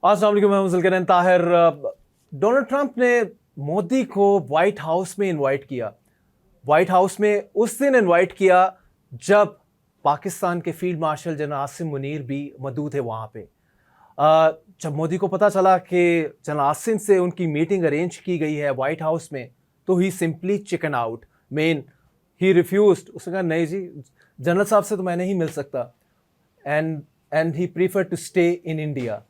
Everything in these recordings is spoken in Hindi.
अस्सलाम वालेकुम, मैं जुल्करनैन ताहिर। डोनाल्ड ट्रंप ने मोदी को वाइट हाउस में इनवाइट किया। वाइट हाउस में उस दिन इनवाइट किया जब पाकिस्तान के field marshal general Asim Munir भी मौजूद थे वहाँ पे। जब मोदी को पता चला कि जनरल आसिम से उनकी मीटिंग अरेंज की गई है वाइट हाउस में, तो ही सिंपली चिकन आउट। मेन ही रिफ्यूज्ड। उसने कहा नहीं जी, जनरल साहब से तो मैं नहीं मिल सकता। And and he prefer to stay in India.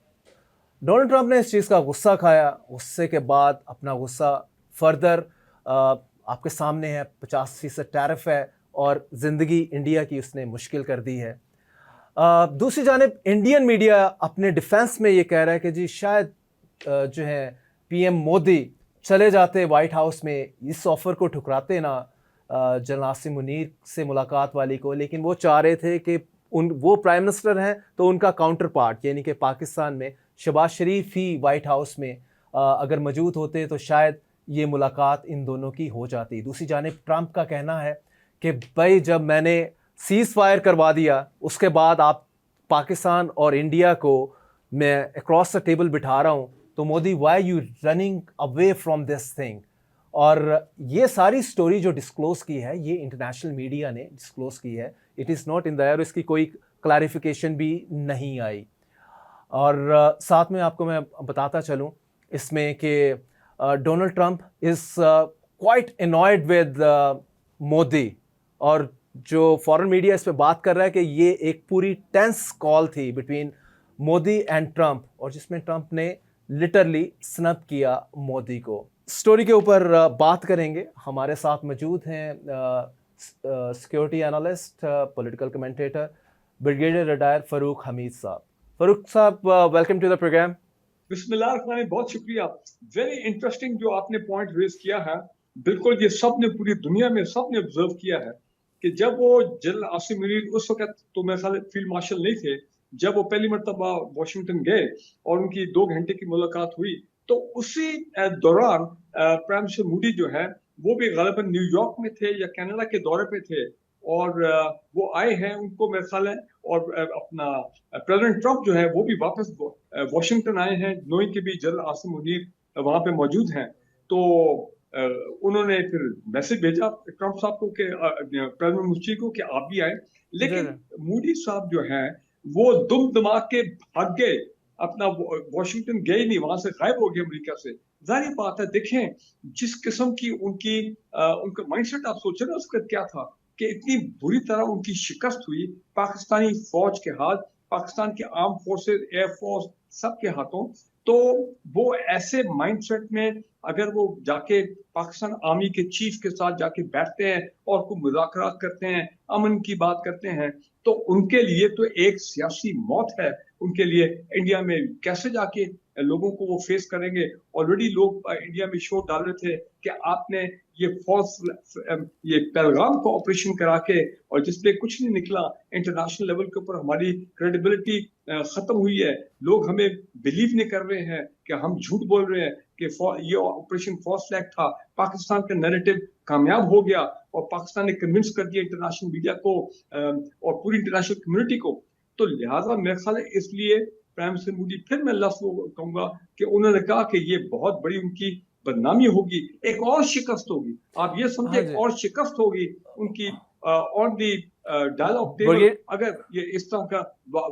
Donald Trump ने इस चीज़ का गुस्सा खाया। गुस्से के बाद अपना गुस्सा फर्दर आपके सामने है। 50% टैरिफ है और ज़िंदगी इंडिया की उसने मुश्किल कर दी है। दूसरी जानिब इंडियन मीडिया अपने डिफेंस में ये कह रहा है कि जी शायद जो है पीएम मोदी चले जाते वाइट हाउस में, इस ऑफ़र को ठुकराते ना जनरल आसिम मुनीर से मुलाकात वाली को। लेकिन वो चाह रहे थे कि वो प्राइम मिनिस्टर हैं तो उनका काउंटर पार्ट यानी कि पाकिस्तान में शहबाज शरीफ ही वाइट हाउस में अगर मौजूद होते तो शायद ये मुलाकात इन दोनों की हो जाती। दूसरी जानिब ट्रंप का कहना है कि भाई जब मैंने सीज़ फायर करवा दिया उसके बाद आप पाकिस्तान और इंडिया को मैं अक्रॉस द टेबल बिठा रहा हूँ, तो Modi why you running away from this thing. और ये सारी स्टोरी जो डिस्क्लोज़ की है ये इंटरनेशनल मीडिया ने डिस्क्लोज़ की है। It is not in the air, इसकी कोई क्लैरिफिकेशन भी नहीं आई। और साथ में आपको मैं बताता चलूं इसमें कि Donald Trump is quite annoyed with Modi. और जो फॉरेन मीडिया इस पे बात कर रहा है कि ये एक पूरी टेंस कॉल थी बिटवीन मोदी एंड ट्रंप, और जिसमें ट्रंप ने लिटरली स्नब किया मोदी को। स्टोरी के ऊपर बात करेंगे। हमारे साथ मौजूद हैं security analyst, political commentator, brigadier retire Farooq Hamid साहब। फ़ारूक साहब, welcome to the programme. Bismillah Khan, बहुत शुक्रिया। वेरी इंटरेस्टिंग जो आपने पॉइंट रेज किया है। बिल्कुल, ये सब ने, पूरी दुनिया में सब ने ऑब्जर्व किया है कि जब वो जनरल आसिम मुनीर, उस वक्त तो मेरे ख्याल फील्ड मार्शल नहीं थे, जब वो पहली मरतबा वॉशिंगटन गए और उनकी 2 घंटे की मुलाकात हुई, तो उसी दौरान प्राइम मिनिस्टर मोदी जो है वो भी गालिबन न्यूयॉर्क में थे या कनाडा के दौरे पे थे, और वो आए हैं, उनको मेरे ख्याल है। और अपना प्रेसिडेंट ट्रंप जो है वो भी वापस वॉशिंगटन आए हैं, नोइंग के भी जनरल आसिम मुनीर वहां पे मौजूद हैं। तो उन्होंने फिर मैसेज भेजा ट्रंप साहब को कि प्रेसिडेंट मुर्शी को कि आप भी आए। लेकिन मोदी साहब जो है वो दुम दमाग के भाग गए, अपना वॉशिंगटन गए नहीं, वहां से गायब हो गए अमेरिका से। जाहिर बात है, देखें जिस किस्म की उनकी उनका माइंडसेट, आप सोच रहे हो उसका क्या था कि इतनी बुरी तरह उनकी शिकस्त हुई पाकिस्तानी फौज के हाथ, पाकिस्तान के आर्म फोर्सेस, एयरफोर्स, सबके हाथों। तो वो ऐसे माइंडसेट में अगर वो जाके पाकिस्तान आर्मी के चीफ के साथ जाके बैठते हैं और कोई मुज़ाकरात करते हैं, अमन की बात करते हैं, तो उनके लिए तो एक सियासी मौत है। उनके लिए इंडिया में कैसे जाके लोगों को वो फेस करेंगे। ऑलरेडी लोग इंडिया में शोर डाल रहे थे कि आपने ये फॉल्स, ये पहलगाम को ऑपरेशन करा के, और जिसपे कुछ नहीं निकला, इंटरनेशनल लेवल के ऊपर हमारी क्रेडिबिलिटी खत्म हुई है। लोग हमें बिलीव नहीं कर रहे हैं कि हम झूठ बोल रहे हैं कि ये ऑपरेशन फॉल्स फ्लैग था। पाकिस्तान का नैरेटिव कामयाब हो गया और पाकिस्तान ने कन्विंस कर दिया इंटरनेशनल मीडिया को और पूरी इंटरनेशनल कम्युनिटी को। तो लिहाजा मेरे ख्याल है इसलिए प्राइम मिनिस्टर मोदी, फिर मैं लफ्ज कहूंगा कि उन्होंने कहा कि ये बहुत बड़ी उनकी बदनामी होगी, एक और शिकस्त होगी। आप ये समझे, एक और शिकस्त होगी उनकी ऑन दी डायलॉग टेबल, अगर ये इस तरह का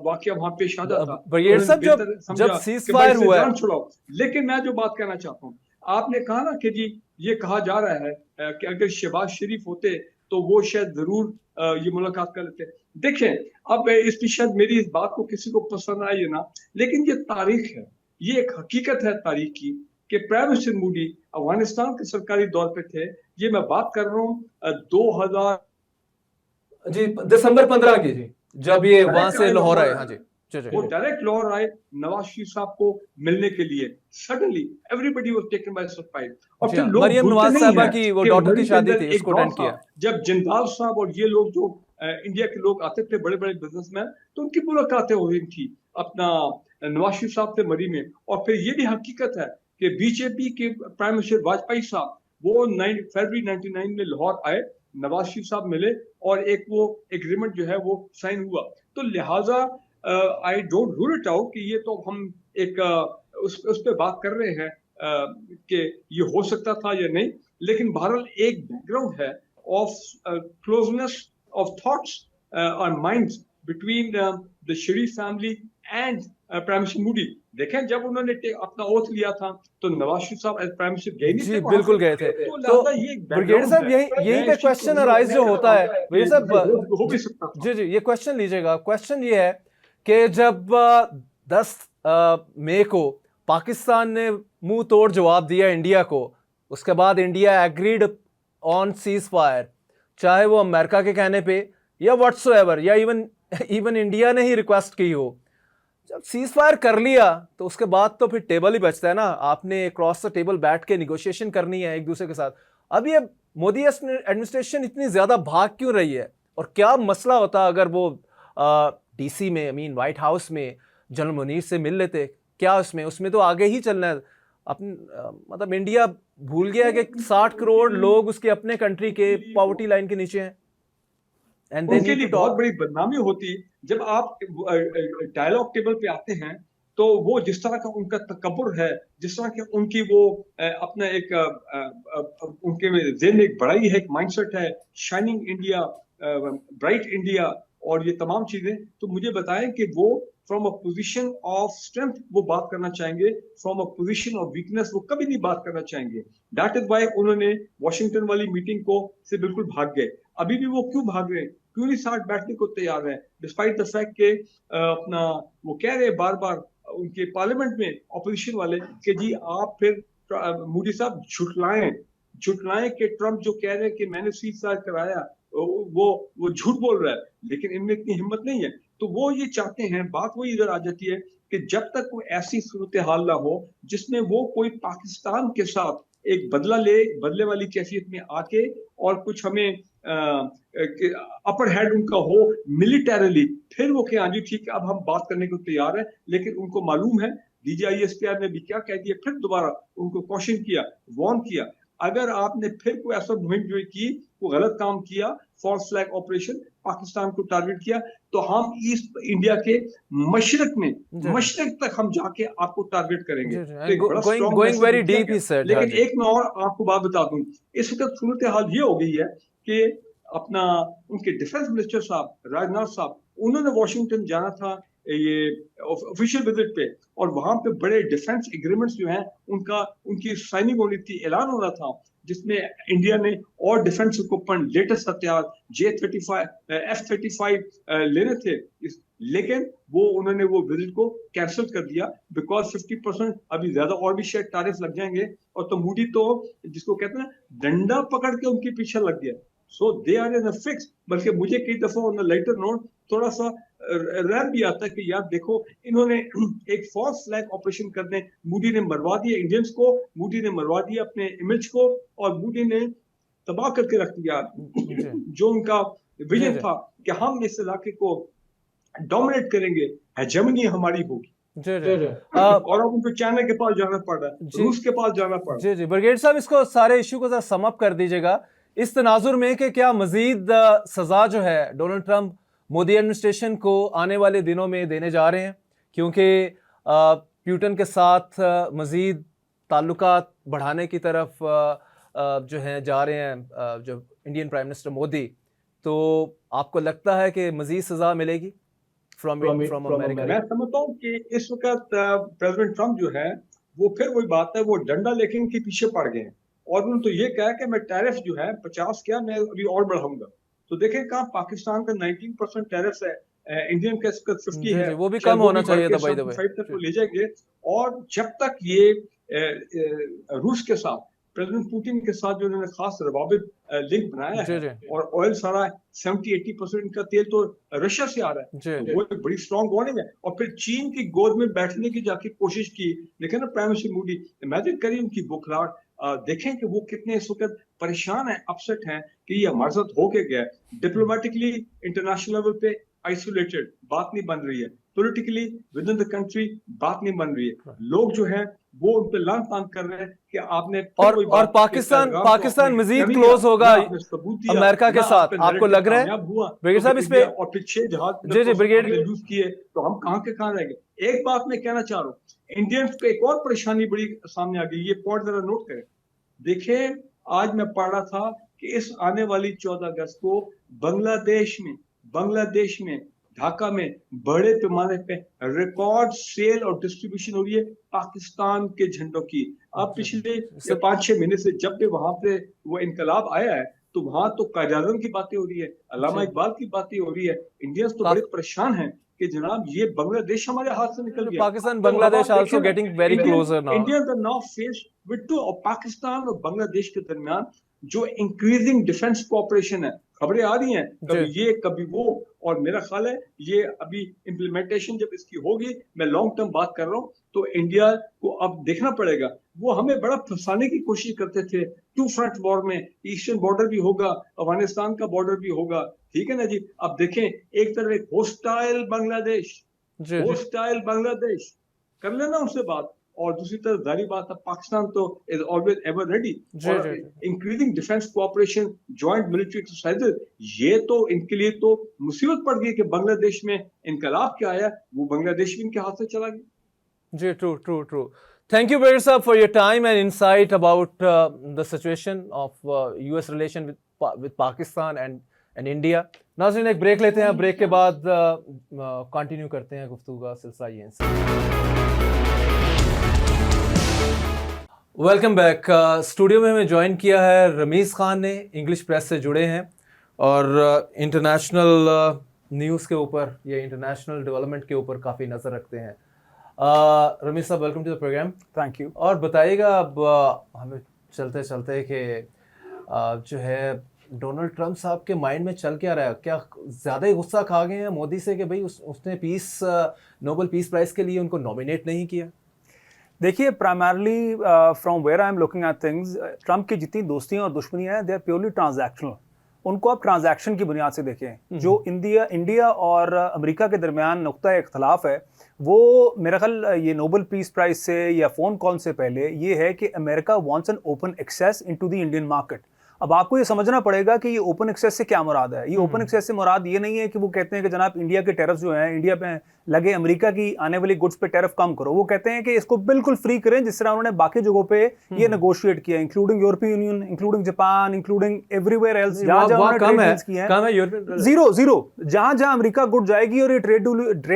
वाकया वहां पेश आ जाता। जब सीज फायर हुआ जान छुड़ाओ। लेकिन मैं जो बात कहना चाहता हूँ, आपने कहा ना कि जी ये कहा जा रहा है कि अगर शहबाज शरीफ होते तो वो शायद जरूर ये मुलाकात कर लेते। देखें, अब इस पे शायद मेरी इस बात को किसी को पसंद आए ना, लेकिन ये तारीख है, ये एक हकीकत है तारीख की कि प्राइम मिनिस्टर मोदी अफगानिस्तान के सरकारी दौर पे थे। ये मैं बात कर रहा हूँ 2000 जी, दिसंबर 15 की जी, जब ये वहां से लाहौर आए। हाँ जी, वो डायरेक्ट लाहौर आए नवाज शरीफ साहब को मिलने के लिए। Suddenly everybody was taken by surprise. और फिर लोग मरियम नवाज साहबा की वो डॉटर की शादी थी, उसको अटेंड किया। जब जिंदाल साहब और ये लोग जो इंडिया के लोग आते थे, बड़े बड़े बिजनेसमैन, तो उनकी मुलाकातें हो रही थी अपना नवाज शरीफ साहब से मरी में। और फिर ये भी हकीकत है कि बीजेपी के प्राइम मिनिस्टर वाजपेयी साहब वो फरवरी 99 में लाहौर आए, नवाज शरीफ साहब मिले और एक वो एग्रीमेंट जो है वो साइन हुआ। तो लिहाजा I don't rule it out कि ये तो हम एक उस पे बात कर रहे हैं कि ये हो सकता था या नहीं, लेकिन बहरहाल एक बैकग्राउंड है ऑफ क्लोजनेस ऑफ थॉट्स और minds between the Sharif family and prime minister Modi. देखें जब उन्होंने अपना ओथ लिया था तो नवाज शरीफ साहब एज प्राइम मिनिस्टर गए नहीं जी थे बिल्कुल गए थे। तो तो लिहाजा ये एक ब्रिगेडियर बैकग्राउंड साहब है। यही पे क्वेश्चन अराइज जो होता है ब्रिगेडियर साहब, हो भी सकता था। जी ये क्वेश्चन लीजिएगा। क्वेश्चन ये है कि जब 10 मई को पाकिस्तान ने मुंह तोड़ जवाब दिया इंडिया को, उसके बाद India agreed on cease fire, चाहे वो अमेरिका के कहने पे या व्हाट्सोएवर या इवन इंडिया ने ही रिक्वेस्ट की हो। जब सीज फायर कर लिया तो उसके बाद तो फिर टेबल ही बचता है ना, आपने क्रॉस द टेबल बैठ के निगोशिएशन करनी है एक दूसरे के साथ। अब ये मोदी एडमिनिस्ट्रेशन इतनी ज्यादा भाग क्यों रही है, और क्या मसला होता अगर वो डीसी में व्हाइट हाउस में जनरल मुनीर से मिल लेते? क्या उसमें तो आगे ही चलना है। मतलब इंडिया भूल गया कि 60 करोड़ लोग उसके अपने कंट्री के पॉवर्टी लाइन के नीचे हैं। उनके लिए बहुत बड़ी बदनामी होती जब आप डायलॉग टेबल पे आते हैं तो वो जिस तरह का उनका तकब्बुर है, जिस तरह की उनकी वो अपना एक उनके ज़हन में एक बड़ाई है, एक माइंडसेट है, शाइनिंग इंडिया, ब्राइट इंडिया और ये तमाम चीजें, तो मुझे बताएं कि वो from a position of strength वो बात करना चाहेंगे, from a position of weakness वो कभी नहीं बात करना चाहेंगे। दैट इज व्हाई उन्होंने वॉशिंगटन वाली मीटिंग को से बिल्कुल भाग गए। अभी भी वो क्यों भाग रहे हैं, क्यों नहीं साथ बैठने को तैयार है, डिस्पाइट द फैक्ट के अपना वो कह रहे बार बार उनके पार्लियामेंट में ऑपोजिशन वाले कि जी आप फिर मोदी साहब झुटलाएं कि ट्रम्प जो कह रहे हैं कि मैंने सीज फायर कराया वो झूठ बोल रहा है, लेकिन इनमें इतनी हिम्मत नहीं है। तो वो ये चाहते हैं, बात वही इधर आ जाती है कि जब तक कोई ऐसी सूरत हाल ना हो जिसमें वो कोई पाकिस्तान के साथ एक बदले वाली कैफियत में आके और कुछ हमें अपर हेड उनका हो मिलिटरीली, फिर वो क्या जी ठीक है अब हम बात करने को तैयार है। लेकिन उनको मालूम है, DGISPR ने भी क्या कह दिया, फिर दोबारा उनको क्वेश्चन किया, वार्न किया, अगर आपने फिर कोई ऐसा मुहिम जो की, कोई गलत काम किया, फॉल्स फ्लैग ऑपरेशन, पाकिस्तान को टारगेट किया, तो हम ईस्ट इंडिया के मशरक तक हम जाके आपको टारगेट करेंगे। Going very deep he said. लेकिन एक मैं और आपको बात बता दूं, इस वक्त सूरत हाल ये हो गई है कि अपना उनके डिफेंस मिनिस्टर साहब राजनाथ साहब, उन्होंने वॉशिंगटन जाना था ये ऑफिशियल विजिट पे, और वहां पे बड़े डिफेंस एग्रीमेंट्स जो हैं उनकी साइनिंग होनी थी, ऐलान होना था, जिसमें इंडिया ने और डिफेंस इक्विपमेंट लेटेस्ट हथियार J-35 F-35 लेने थे। लेकिन उन्होंने वो विजिट को कैंसिल कर दिया बिकॉज 50% अभी ज्यादा और भी शायद टैरिफ लग जाएंगे, और तो मोदी तो जिसको कहते हैं डंडा पकड़ के उनके पीछे लग गया। So they are in a fix. बल्कि मुझे कई दफा ऑन अ लाइटर नोट थोड़ा सा रैप भी आता है कि यार देखो इन्होंने एक फॉल्स फ्लैग ऑपरेशन करने, मोदी ने मरवा दिया इंडियंस को, मोदी ने मरवा दिया अपने इमेज को, और मोदी ने तबाह करके रख दिया जो उनका विजन था कि हम इस इलाके को डोमिनेट करेंगे, हेजेमनी हमारी होगी। और अब उनको चाइना के पास जाना पड़ रहा है, रूस के पास जाना पड़ रहा है। जी ब्रिगेड साहब, इसको सारे इश्यू को सम अप कर दीजिएगा इस तनाजुर में कि क्या मजीद सजा जो है डोनाल्ड ट्रंप मोदी एडमिनिस्ट्रेशन को आने वाले दिनों में देने जा रहे हैं, क्योंकि प्यूटन के साथ मजीद ताल्लुकात बढ़ाने की तरफ जो हैं जा रहे हैं जो इंडियन प्राइम मिनिस्टर मोदी, तो आपको लगता है कि मजीद सजा मिलेगी फ्रॉम अमेरिका? मैं समझता हूँ कि इस वक्त प्रेसिडेंट ट्रंप जो है वो फिर वही बात है, वो डंडा लेके इनके पीछे पड़ गए हैं, और उन्होंने तो ये कहा कि मैं टैरिफ जो है 50 क्या मैं अभी और बढ़ाऊंगा। तो देखें कहाँ पाकिस्तान का 19% टैरिफ है, इंडियन का 50 है, वो भी कम होना चाहिए था बाय द वे, 5 तक ले जाएंगे। और जब तक ये रूस के साथ प्रेसिडेंट पुतिन के साथ जो उन्होंने खास रवाबित लिंक बनाया है, और ऑयल सारा 70-80% का तेल तो रशिया से आ रहा है, तो वो एक बड़ी स्ट्रॉन्ग बॉन्डिंग है। और फिर चीन की गोद में बैठने की जाके कोशिश की, लेकिन ना प्राइम मिनिस्टर मोदी, इमेजिन करिए उनकी बुखलाहट, देखें कि वो कितने इस वक्त परेशान है, अपसेट हैं कि ये हमारे साथ हो के गया, डिप्लोमेटिकली इंटरनेशनल लेवल पे आइसोलेटेड, बात नहीं बन रही है। Politically with in the country बात नहीं बन रही है। लोग जो है वो उन पे लान तान कर रहे हैं कि आपने और पाकिस्तान मजीद क्लोज होगा अमेरिका के साथ, आपको लग रहा है ब्रिगेड साहब इस पे? और फिर 6 जहाज जी ब्रिगेड यूज किए तो हम कहां के कहां रह गए। एक बात मैं कहना चाह रहा हूँ, इंडियंस को एक और परेशानी बड़ी सामने आ गई, ये पॉइंट जरा नोट करें। देखिए आज मैं पढ़ रहा था कि इस आने वाली 14 अगस्त को बांग्लादेश में ढाका में बड़े पैमाने पे रिकॉर्ड सेल और डिस्ट्रीब्यूशन हो रही है पाकिस्तान के झंडों की। अब पिछले 5-6 महीने से जब भी वहां पे वो इनकलाब आया है तो वहां तो कायद-ए-आज़म की बातें हो रही है, अल्लामा इकबाल की बातें हो रही है। इंडियंस तो बड़े परेशान हैं कि जनाब ये बांग्लादेश हमारे हाथ से निकल गया। Pakistan Bangladesh also getting very closer now. Indians are now faced with two, और पाकिस्तान और बांग्लादेश के दरमियान जो इंक्रीजिंग डिफेंस कोऑपरेशन है, खबरें आ रही हैं कभी ये कभी वो, और मेरा ख्याल है ये अभी इम्प्लीमेंटेशन जब इसकी होगी, मैं लॉन्ग टर्म बात कर रहा हूँ, तो इंडिया को अब देखना पड़ेगा। वो हमें बड़ा फंसाने की कोशिश करते थे 2 फ्रंट वॉर में, ईस्टर्न बॉर्डर भी होगा, अफगानिस्तान का बॉर्डर भी होगा, ठीक है ना जी। अब देखें एक तरफ एक होस्टाइल बांग्लादेश कर लेना उनसे बात, और दूसरी तरफ जारी बात है पाकिस्तान तो is always ever ready. Increasing defence cooperation, joint military exercises, ये तो इनके लिए तो मुसीबत पड़ गई कि बांग्लादेश में इनकलाब क्या आया, वो बांग्लादेश भी इनके हाथ से चला गया। जी true. Thank you, Brigadier Saab, for your time and insight about the situation of US relation with Pakistan and India. नाज़रीन एक ब्रेक लेते हैं, ब्रेक के बाद कंटिन्यू करते हैं गुफ्तगू का सिलसिला ये। Welcome back. स्टूडियो में हमें ज्वाइन किया है रमीज़ खान ने, इंग्लिश प्रेस से जुड़े हैं और इंटरनेशनल न्यूज़ के ऊपर या इंटरनेशनल डेवलपमेंट के ऊपर काफ़ी नज़र रखते हैं। रमीज़ साहब, welcome to the programme. Thank you. और बताइएगा अब हमें चलते चलते कि जो है डोनाल्ड ट्रंप साहब के माइंड में चल क्या रहा है? क्या ज़्यादा ही गुस्सा खा गए हैं मोदी से कि भाई उसने नोबेल पीस प्राइज़ के लिए उनको नॉमिनेट नहीं किया? देखिए, primarily from where I am looking at things, Trump की जितनी दोस्तियां और दुश्मनियां हैं, दे आर प्योरली ट्रांजैक्शनल। उनको आप ट्रांजैक्शन की बुनियाद से देखें। जो इंडिया और अमेरिका के दरमियान नुक्ता इख्तलाफ है, वो मेरा ख्याल ये नोबेल पीस प्राइज से या फ़ोन कॉल से पहले ये है कि America wants an open access into the Indian market. अब आपको ये समझना पड़ेगा कि ये ओपन एक्सेस से क्या मुराद है। ये ओपन एक्सेस से मुराद ये नहीं है कि वो कहते हैं कि जनाब इंडिया के टैरिफ जो हैं, इंडिया पे लगे अमेरिका की आने वाली गुड्स पे टैरिफ कम करो। वो कहते हैं कि इसको बिल्कुल फ्री करें, जिस तरह उन्होंने बाकी जगहों पे ये नेगोशिएट किया, including European union, including Japan, including everywhere else. Zero जहां अमेरिका गुड जाएगी और ये ट्रेड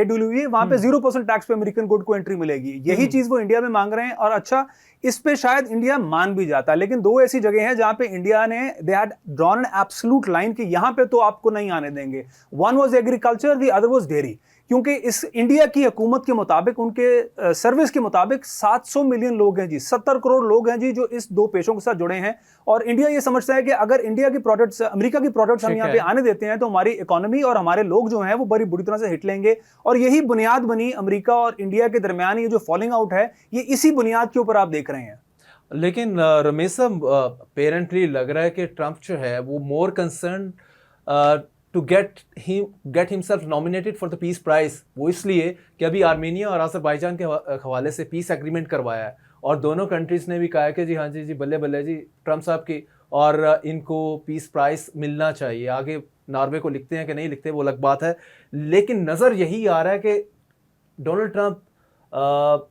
डील हुई है, वहां पे 0% टैक्स पे अमेरिकन गुड को एंट्री मिलेगी। यही चीज वो इंडिया में मांग रहे हैं। और अच्छा, इस पे शायद इंडिया मान भी जाता, लेकिन 2 ऐसी जगह हैं जहां पे इंडिया ने they had drawn an absolute line कि यहां पे तो आपको नहीं आने देंगे। One was agriculture, the other was dairy. क्योंकि इस इंडिया की हुकूमत के मुताबिक, उनके सर्विस के मुताबिक 700 मिलियन लोग हैं जी, 70 करोड़ लोग हैं जी जो इस 2 पेशों के साथ जुड़े हैं। और इंडिया ये समझता है कि अगर इंडिया की प्रोडक्ट्स, अमेरिका की प्रोडक्ट्स हम यहाँ पे आने देते हैं तो हमारी इकोनॉमी और हमारे लोग जो हैं वो बड़ी बुरी तरह से हिट लेंगे। और यही बुनियाद बनी अमेरिका और इंडिया के दरमियान ये जो फॉलिंग आउट है, ये इसी बुनियाद के ऊपर आप देख रहे हैं। लेकिन रमेश साहब, पेरेंटली लग रहा है कि ट्रंप जो है वो more concern to get himself nominated for the peace prize, वो इसलिए कि अभी आर्मेनिया और अज़रबैजान के हवाले से पीस एग्रीमेंट करवाया है और दोनों कंट्रीज़ ने भी कहा है कि जी हाँ जी बल्ले बल्ले जी ट्रंप साहब की, और इनको पीस प्राइज मिलना चाहिए। आगे नॉर्वे को लिखते हैं कि नहीं लिखते वो अलग बात है, लेकिन नज़र यही आ रहा है कि Donald Trump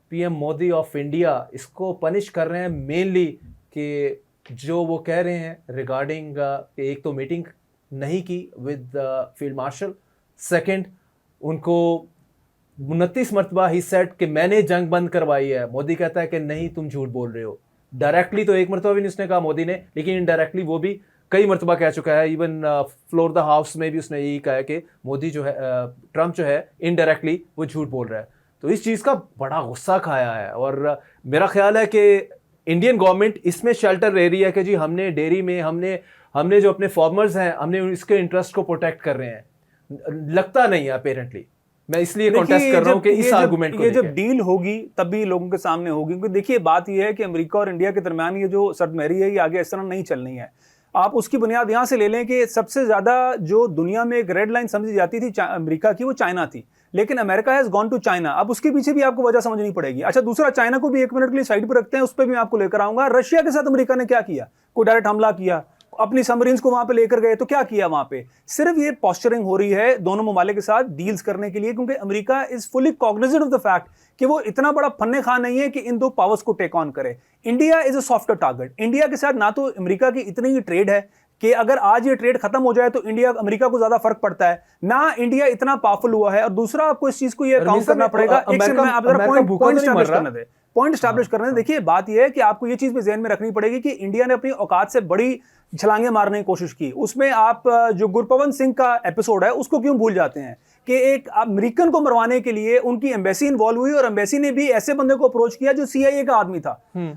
PM Modi of India इसको पनिश कर रहे हैं मेनली कि जो वो कह रहे हैं रिगार्डिंग एक तो मीटिंग नहीं की विद फील्ड मार्शल, सेकंड उनको 29 मरतबा ही सेड कि मैंने जंग बंद करवाई है। मोदी कहता है कि नहीं तुम झूठ बोल रहे हो। डायरेक्टली तो एक मरतबा भी नहीं उसने कहा मोदी ने, लेकिन इनडायरेक्टली वो भी कई मरतबा कह चुका है। इवन फ्लोर द हाउस में भी उसने यही कहा है कि मोदी जो है ट्रंप जो है इनडायरेक्टली वो झूठ बोल रहा है। तो इस चीज़ का बड़ा गुस्सा खाया है और मेरा ख्याल है कि इंडियन गवर्नमेंट इसमें शेल्टर ले रही है कि जी हमने डेयरी में हमने जो अपने फार्मर्स हैं हमने इसके इंटरेस्ट को प्रोटेक्ट कर रहे हैं। लगता नहीं है अपेरेंटली। मैं इसलिए कॉन्टेस्ट कर रहा हूं कि इस आर्गुमेंट को जब डील होगी तब भी लोगों के सामने होगी। क्योंकि देखिए बात यह है कि अमेरिका और इंडिया के दरमियान ये जो सदमेरी है ये आगे इस तरह नहीं चलनी है। आप उसकी बुनियाद यहाँ से ले लें कि सबसे ज़्यादा जो दुनिया में एक रेड लाइन समझी जाती थी अमेरिका की, वो चाइना थी। लेकिन America has gone to China. अब उसके पीछे भी आपको वजह समझनी पड़ेगी। अच्छा, दूसरा, चाइना को भी 1 मिनट के लिए साइड पर रखते हैं, उस पर भी मैं आपको लेकर आऊंगा। रशिया के साथ अमेरिका ने क्या किया? कोई डायरेक्ट हमला किया, अपनी सबमरीन्स को वहां पे लेकर गए, तो क्या किया वहां पे? सिर्फ ये पोस्चरिंग हो रही है दोनों ममालिक के साथ डील्स करने के लिए, क्योंकि America is fully Cognizant of the fact कि वो इतना बड़ा फन्ने खा नहीं है कि इन दो पावर्स को टेक ऑन करे। India is a softer target. India के साथ ना तो अमेरिका की इतनी ही ट्रेड है कि अगर आज ये ट्रेड खत्म हो जाए तो इंडिया अमेरिका को ज्यादा फर्क पड़ता है, ना इंडिया इतना पावरफुल हुआ है। और दूसरा, आपको इस चीज को ये काउंट करना पड़ेगा। एक सेकंड में आप जरा पॉइंट स्टैब्लिश करने दें, पॉइंट स्टैब्लिश करने दें। देखिए, बात यह है कि आपको ये चीज भी ज़हन में रखनी पड़ेगी कि इंडिया ने अपनी औकात से बड़ी छलांगे मारने की कोशिश की। उसमें आप जो गुरपवन सिंह का एपिसोड है उसको क्यों भूल जाते हैं कि एक अमेरिकन को मरवाने के लिए उनकी एम्बेसी इन्वॉल्व हुई, और एम्बेसी ने भी ऐसे बंदे को अप्रोच किया जो CIA का आदमी था,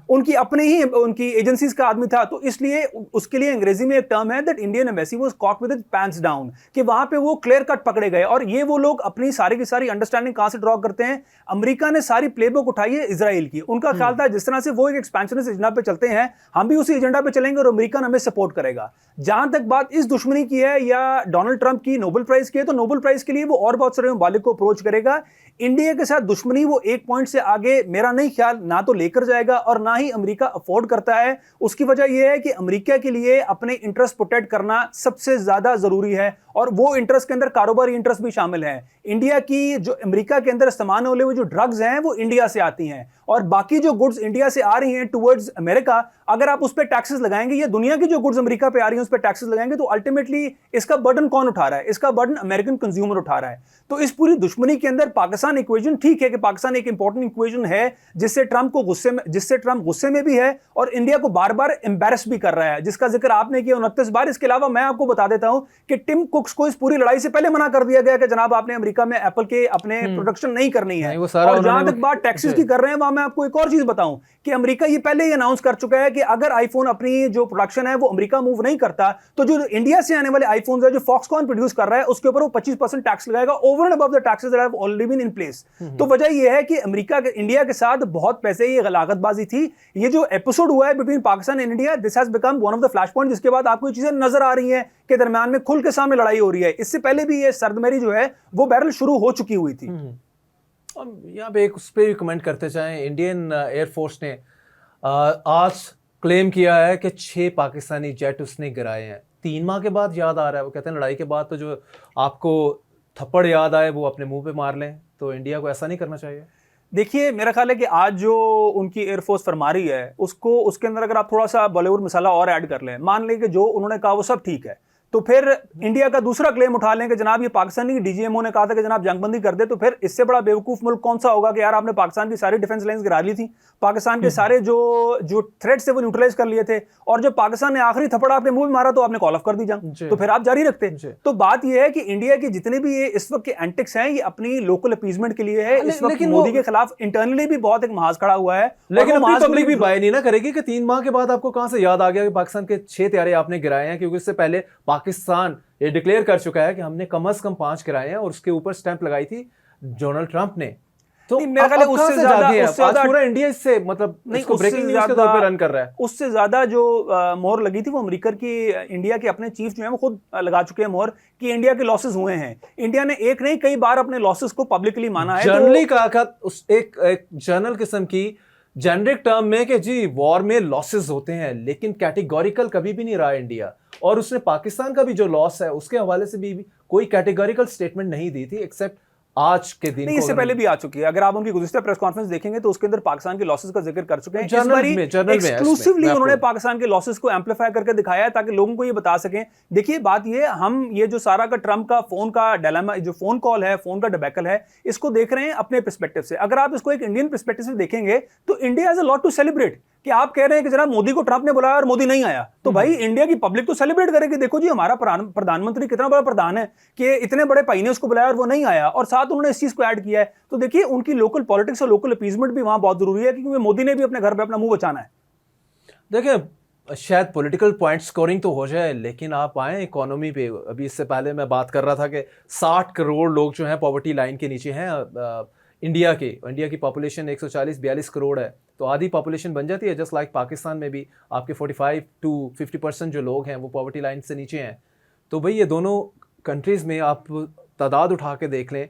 उनकी अपने ही उनकी एजेंसीज का आदमी था। तो इसलिए उसके लिए अंग्रेजी में एक टर्म है that Indian embassy was caught with its pants down, कि वहां पे वो क्लियर कट पकड़े गए। और ये वो लोग अपनी सारी की सारी अंडरस्टैंडिंग कहां से ड्रॉ करते हैं? अमेरिका ने सारी प्लेबुक उठाई है इजराइल की। उनका ख्याल था जिस तरह से वो एक एक्सपेंशनिस्ट एजेंडा पे चलते हैं, हम भी उसी एजेंडा पे चलेंगे और अमेरिका हमें सपोर्ट करेगा। जहां तक बात इस दुश्मनी की है या डोनाल्ड ट्रंप की नोबेल प्राइज की है, तो नोबेल प्राइज के लिए वो और बहुत सारे ममालिक को अप्रोच करेगा। इंडिया के साथ दुश्मनी वो एक पॉइंट से आगे मेरा नहीं ख्याल ना तो लेकर जाएगा और ना ही अमेरिका अफोर्ड करता है। उसकी वजह यह है कि अमेरिका के लिए अपने इंटरेस्ट प्रोटेक्ट करना सबसे ज्यादा जरूरी है, और वो इंटरेस्ट के अंदर कारोबारी इंटरेस्ट भी शामिल है। इंडिया की जो अमेरिका के अंदर इस्तेमाल होने वाले जो ड्रग्स हैं वो इंडिया से आती हैं, और बाकी जो गुड्स इंडिया से आ रही हैं टुवर्ड्स अमेरिका, अगर आप उस पर टैक्सेस लगाएंगे, ये दुनिया की जो गुड्स अमेरिका पे आ रही हैं उस पर टैक्सेस लगाएंगे, तो अल्टीमेटली इसका बर्डन कौन उठा रहा है? इसका बर्डन अमेरिकन कंज्यूमर उठा रहा है। तो इस पूरी दुश्मनी के अंदर पाकिस्तान इक्वेशन, ठीक है कि पाकिस्तान एक इंपॉर्टेंट इक्वेशन है जिससे ट्रंप गुस्से में भी है और इंडिया को बार बार एम्बैरस भी कर रहा है, जिसका जिक्र आपने किया 29 बार। इसके अलावा मैं आपको बता देता हूं कि टिम कुक्स को इस पूरी लड़ाई से पहले मना कर दिया गया कि जनाब आपने अमेरिका में एप्पल के अपने प्रोडक्शन नहीं करनी है। और जहां तक बात टैक्सेस की कर रहे हैं, वहां मैं आपको एक और चीज बताऊं कि अमेरिका ये पहले ही अनाउंस कर चुका है कि अगर आईफोन अपनी जो प्रोडक्शन है वो अमेरिका मूव नहीं करता, तो जो इंडिया से आने वाले आईफोन है जो फॉक्सकॉन प्रोड्यूस कर रहा है उसके ऊपर वो 25% टैक्स लगाएगा over and above the taxes that have already been in place. तो वजह यह है कि इंडिया के साथ बहुत पैसे ये गलागतबाजी थी। ये जो एपिसोड हुआ है between Pakistan and India, this has become one of the flash point, जिसके बाद आपको ये चीजें नजर आ रही है कि दरमियान में खुल के सामने लड़ाई हो रही है। इससे पहले भी ये सर्दमेरी जो है वो बैरल शुरू हो चुकी हुई थी। यहाँ पे एक उस पर भी कमेंट करते चाहें, इंडियन एयरफोर्स ने आज क्लेम किया है कि 6 पाकिस्तानी जेट उसने गिराए हैं। 3 माह के बाद याद आ रहा है, वो कहते हैं लड़ाई के बाद तो जो आपको थप्पड़ याद आए वो अपने मुंह पे मार लें, तो इंडिया को ऐसा नहीं करना चाहिए। देखिए, मेरा ख्याल है कि आज जो उनकी एयरफोर्स फरमा रही है उसको, उसके अंदर अगर आप थोड़ा सा बॉलीवुड मसाला और ऐड कर लें, मान लें कि जो उन्होंने कहा वो सब ठीक है, तो फिर इंडिया का दूसरा क्लेम उठा लें कि जनाब ये पाकिस्तानी डीजीएमओ ने कहा था कि जनाब जंगबंदी कर दे, तो फिर इससे बड़ा बेवकूफ मुल्क कौन सा होगा कि यार आपने पाकिस्तान की सारी डिफेंस लाइंस गिरा ली थी, पाकिस्तान के सारे जो थ्रेट्स थे वो न्यूट्रलाइज कर लिए थे, और जब पाकिस्तान ने आखिरी थप्पड़ आपके मुंह में मारा तो आपने कॉल ऑफ कर दी जंग, तो फिर आप जारी रखते। तो बात यह है कि इंडिया के जितने भी ये इस वक्त के एंटिक्स हैं ये अपनी लोकल अपीजमेंट के लिए है। इस वक्त मोदी के खिलाफ इंटरनली भी बहुत एक महाज खड़ा हुआ है, लेकिन पब्लिक भी बाय नहीं ना करेगी कि 3 माह के बाद आपको कहां से याद आ गया कि पाकिस्तान के 6 त्यारे आपने गिराए हैं, क्योंकि इससे पहले पाकिस्तान ये डिक्लेयर कर चुका है कि हमने कम से कम 5 गिराए हैं और उसके ऊपर स्टैंप लगाई थी डोनाल्ड ट्रंप ने। तो मेरा ख्याल है उससे ज्यादा पूरा इंडिया इससे मतलब इसको ब्रेकिंग न्यूज़ के तौर पे रन कर रहा है। उससे ज्यादा जो मोहर लगी थी वो अमेरिका की, इंडिया के अपने चीफ जो है वो खुद लगा चुके हैं मोहर कि इंडिया के लॉसेस हुए हैं। इंडिया ने एक नहीं कई बार अपने लॉसेस को पब्लिकली माना है। जनरली कहा एक जनरल किस्म की जेनरिक टर्म में कि जी वॉर में लॉसेस होते हैं, लेकिन कैटेगोरिकल कभी भी नहीं रहा इंडिया, और उसने पाकिस्तान का भी जो लॉस है उसके हवाले से भी कोई कैटेगोरिकल स्टेटमेंट नहीं दी थी एक्सेप्ट आज के दिन। नहीं, इससे पहले भी आ चुकी है। अगर आप उनकी गुज़िश्ता प्रेस कॉन्फ्रेंस देखेंगे तो उसके अंदर पाकिस्तान के लॉसेस का जिक्र कर चुके हैं। इस बारी एक्सक्लूसिवली उन्होंने पाकिस्तान के लॉसेस को एम्पलीफाई करके दिखाया है ताकि लोगों को ये बता सकें। देखिए, बात ये हम ये जो सारा का ट्रंप का फोन का डिलेमा, जो फोन कॉल है, फोन का डिबेकल है, इसको देख रहे हैं अपने पर्सपेक्टिव से। अगर आप इसको एक इंडियन पर्सपेक्टिव से देखेंगे तो India has a lot to celebrate कि आप कह रहे हैं कि जनाब मोदी को ट्रंप ने बुलाया और मोदी नहीं आया, तो भाई इंडिया की पब्लिक तो सेलिब्रेट करेगी, देखो जी हमारा प्रधानमंत्री कितना बड़ा प्रधान है कि इतने बड़े भाई ने उसको बुलाया और वो नहीं आया, और साथ उन्होंने इस चीज को ऐड किया है। तो देखिए, उनकी लोकल पॉलिटिक्स और लोकल अपीजमेंट भी वहां बहुत जरूरी है, क्योंकि मोदी ने भी अपने घर पे अपना मुंह बचाना है। देखिए, शायद पॉलिटिकल पॉइंट स्कोरिंग तो हो जाए, लेकिन आप आए इकोनॉमी पे। अभी इससे पहले मैं बात कर रहा था कि 60 करोड़ लोग जो हैं पॉवर्टी लाइन के नीचे हैं। इंडिया की पॉपुलेशन 140-42 करोड़ है, तो आधी पॉपुलेशन बन जाती है। जस्ट लाइक पाकिस्तान में भी आपके 45 to 50% जो लोग हैं वो पॉवर्टी लाइन से नीचे हैं। तो भाई ये दोनों कंट्रीज़ में आप तादाद उठा के देख लें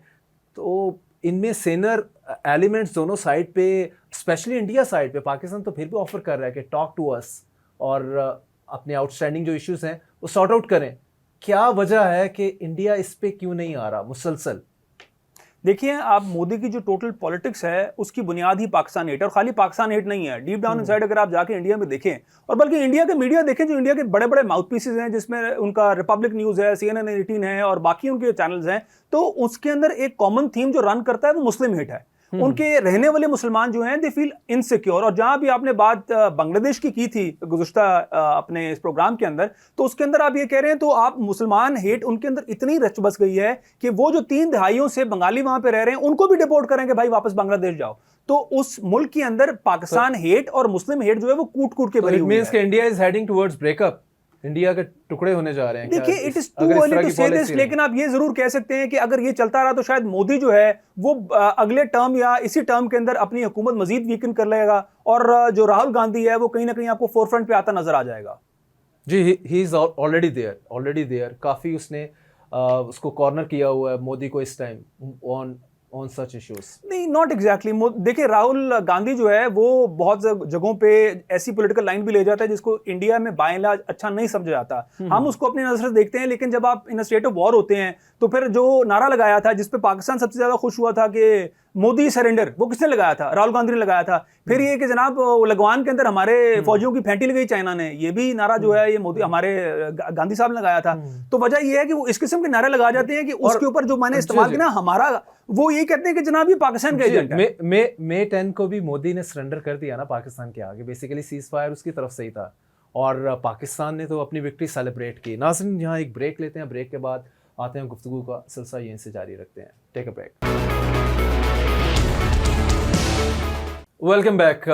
तो इनमें सेनर एलिमेंट्स दोनों साइड पे, स्पेशली इंडिया साइड पे, पाकिस्तान तो फिर भी ऑफर कर रहा है कि टॉक टू अस और अपने आउटस्टैंडिंग जो इश्यूज हैं वो सॉर्ट आउट करें। क्या वजह है कि इंडिया इस पे क्यों नहीं आ रहा मुसलसल? देखिए, आप मोदी की जो टोटल पॉलिटिक्स है उसकी बुनियाद ही पाकिस्तान हेट है, और खाली पाकिस्तान हेट नहीं है, डीप डाउन इनसाइड अगर आप जाके इंडिया में देखें, और बल्कि इंडिया के मीडिया देखें, जो इंडिया के बड़े बड़े माउथ पीसेज हैं, जिसमें उनका रिपब्लिक न्यूज़ है, CNN 18 है और बाकी उनके चैनल्स हैं, तो उसके अंदर एक कॉमन थीम जो रन करता है वो मुस्लिम हेट है। उनके रहने वाले मुसलमान जो हैं दे फील इनसिक्योर। और जहां भी आपने बात बांग्लादेश की थी गुज़िश्ता अपने इस प्रोग्राम के अंदर, तो उसके अंदर आप ये कह रहे हैं, तो आप मुसलमान हेट उनके अंदर इतनी रच बस गई है कि वो जो 3 दहाइयों से बंगाली वहां पे रह रहे हैं उनको भी डिपोर्ट करेंगे, भाई वापस बांग्लादेश जाओ। तो उस मुल्क के अंदर पाकिस्तान हेट और मुस्लिम हेट जो है वो कूट कूट के भरी हुई है। India is heading towards breakup, India के टुकड़े होने जा रहे हैं। देखिए, it is too early to say this, लेकिन आप ये जरूर कह सकते हैं कि अगर ये चलता रहा तो शायद मोदी जो है वो अगले टर्म या इसी टर्म के अंदर अपनी हुकूमत मजीद वीकन कर लेगा, और जो राहुल गांधी है वो कहीं ना कहीं आपको फोरफ्रंट पे आता नजर आ जाएगा। जी, ही इज ऑलरेडी देयर। काफी उसने उसको कॉर्नर किया हुआ है मोदी को इस टाइम ऑन सच इश्यूज। नहीं, नॉट एग्जैक्टली। देखिए, राहुल गांधी जो है वो बहुत जगहों पे ऐसी पॉलिटिकल लाइन भी ले जाता है जिसको इंडिया में बाय एंड लार्ज अच्छा नहीं समझा जाता। हम उसको अपनी नजर से देखते हैं, लेकिन जब आप इन स्टेट ऑफ वॉर होते हैं तो फिर जो नारा लगाया था जिसपे पाकिस्तान सबसे ज्यादा खुश हुआ था कि मोदी सरेंडर, वो किसने लगाया था? राहुल गांधी ने लगाया था। फिर ये कि जनाब लगवान के अंदर हमारे फौजियों की फेंटी लगाई चाइना ने, ये भी नारा जो है ये मोदी हमारे गांधी साहब ने लगाया था। तो वजह ये है कि वो इस किस्म के नारे लगा जाते हैं कि उसके ऊपर जो मैंने इस्तेमाल किया ना हमारा, वो ये कहते हैं कि जनाब ये पाकिस्तान का एजेंट है। May 10 को भी मोदी ने सरेंडर कर दिया ना पाकिस्तान के आगे, बेसिकली सीज फायर उसकी तरफ से ही था, और पाकिस्तान ने तो अपनी विक्ट्री सेलिब्रेट की। नाज़रीन, यहाँ एक ब्रेक लेते हैं, ब्रेक के बाद आते हैं, गुफ्तगू का सिलसिला यहीं से जारी रखते हैं। Take a break. Welcome back.